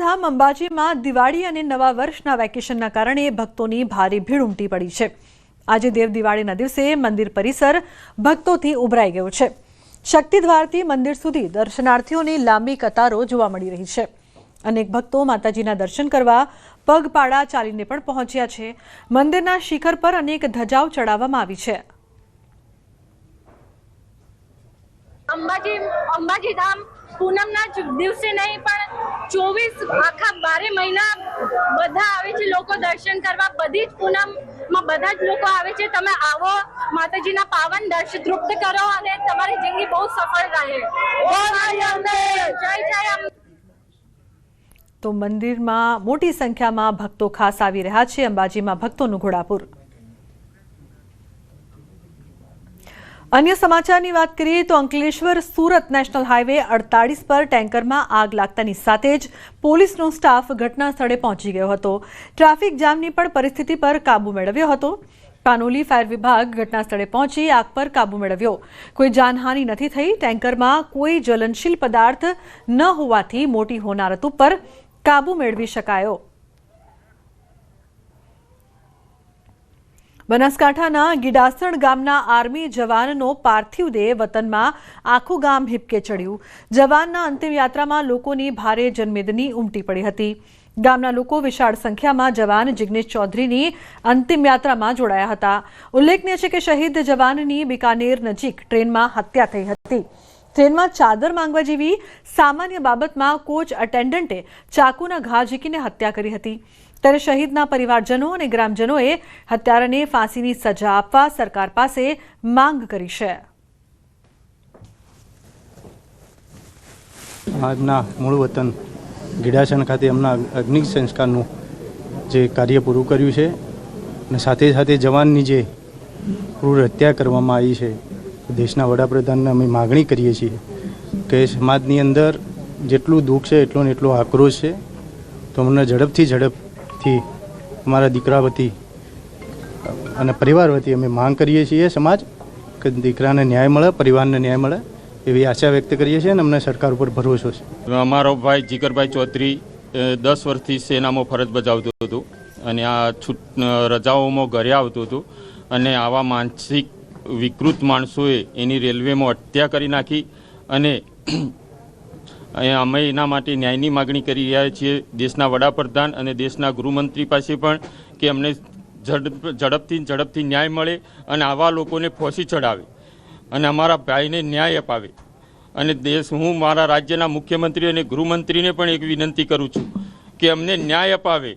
યાત્રાધામ અંબાજીમાં દિવાળી અને નવા વર્ષના વેકેશનના કારણે ભક્તોની ભારે ભીડ ઉમટી પડી છે। આજે દેવ દિવાળીના દિવસે મંદિર પરિસર ભક્તોથી ઉભરાઈ ગયો છે। શક્તિદ્વારથી મંદિર સુધી દર્શનાર્થીઓની લાંબી કતારો જોવા મળી રહી છે। અનેક ભક્તો માતાજીના દર્શન કરવા પગપાળા ચાલીને પણ પહોંચ્યા છે। મંદિરના શિખર પર અનેક ધજાઓ ચડાવવામાં આવી છે। અંબાજી ધામ પૂનમના દિવસે નહીં પણ 24 આખા 12 મહિના બધા આવે છે લોકો દર્શન કરવા। બધી જ પૂનમમાં બધા જ લોકો આવે છે। તમે આવો, માતાજીના પાવન દર્શન તૃપ્ત કરો અને તમારી જિંદગી બહુ સફળ રહે। જય જય। તો મંદિરમાં મોટી સંખ્યામાં ભક્તો ખાસ આવી રહ્યા છે। અંબાજીમાં ભક્તોનું ઘોડાપુર। अन्य समाचार की बात करिए तो अंकलेश्वर सूरत नेशनल हाईवे 48 पर टेंकर में आग लगतानी साथे ज पोलीसनो स्टाफ घटना स्थळे पहोंची गयो हतो। ट्राफिक जामनी पण परिस्थिति पर काबू मेळव्यो हतो। कानोली फायर विभाग घटना स्थळे पहोंची आग पर काबू मेळव्यो। कोई जानहानि नहीं थई। टेंकर में कोई ज्वलनशील पदार्थ न होवाथी मोटी होनारत पर काबू मेळवी शकायो। बनासकांठाना गीडासण गामना आर्मी जवाननो पार्थिव देह वतनमा आखुं गाम हिपके चढ़्યું। जवानना अंतिम यात्रामां लोकोनी भारे जनमेदनी उमटी पड़ी हती। गामना लोको विशाળ संख्यामां जवान जिग्नेश चौधरीनी अंतिम यात्रामां जोડાયા હતા। उल्लेखनीय છે કે શહીદ જવાનની બિકાનેર નજીક ટ્રેનમાં હત્યા થઈ હતી। ટ્રેનમાં ચાદર માંગવા જેવી સામાન્ય બાબતમાં કોચ અટેન્ડન્ટે ચાકુના ઘા ઝીકીને હત્યા કરી હતી। ત્યારે શહીદના પરિવારજનો અને ગ્રામજનોએ હત્યારાને ફાંસીની સજા આપવા સરકાર પાસે માંગ કરી છે। આજના મૂળ વતન ગીડાસણ ખાતે એમના અગ્નિ સંસ્કારનું જે કાર્ય પૂરું કર્યું છે અને સાથે સાથે જવાનની જે ક્રૂર હત્યા કરવામાં આવી છે, દેશના વડાપ્રધાનને અમે માગણી કરીએ છીએ કે સમાજની અંદર જેટલું દુઃખ છે એટલો ને એટલો આક્રોશ છે, તો અમને ઝડપથી અમારા દીકરા વતી અને પરિવાર વતી અમે માંગ કરીએ છીએ સમાજ કે દીકરાને ન્યાય મળે, પરિવારને ન્યાય મળે એવી આશા વ્યક્ત કરીએ છીએ અને અમને સરકાર ઉપર ભરોસો છે। અમારો ભાઈ જીગરભાઈ ચૌધરી 10 વર્ષથી સેનામાં ફરજ બજાવતો હતો અને આ રજાઓમાં ઘરે આવતો હતો અને આવા માનસિક વિકૃત માણસોએ એની રેલવેમાં હત્યા કરી નાખી અને અમે એના માટે ન્યાયની માગણી કરી રહ્યા છીએ દેશના વડાપ્રધાન અને દેશના ગૃહમંત્રી પાસે પણ કે અમને ઝડપથી ન્યાય મળે અને આવા લોકોને ફાંસી ચડાવે અને અમારા ભાઈને ન્યાય અપાવે। અને હું મારા રાજ્યના મુખ્યમંત્રી અને ગૃહમંત્રીને પણ એક વિનંતી કરું છું કે અમને ન્યાય અપાવે।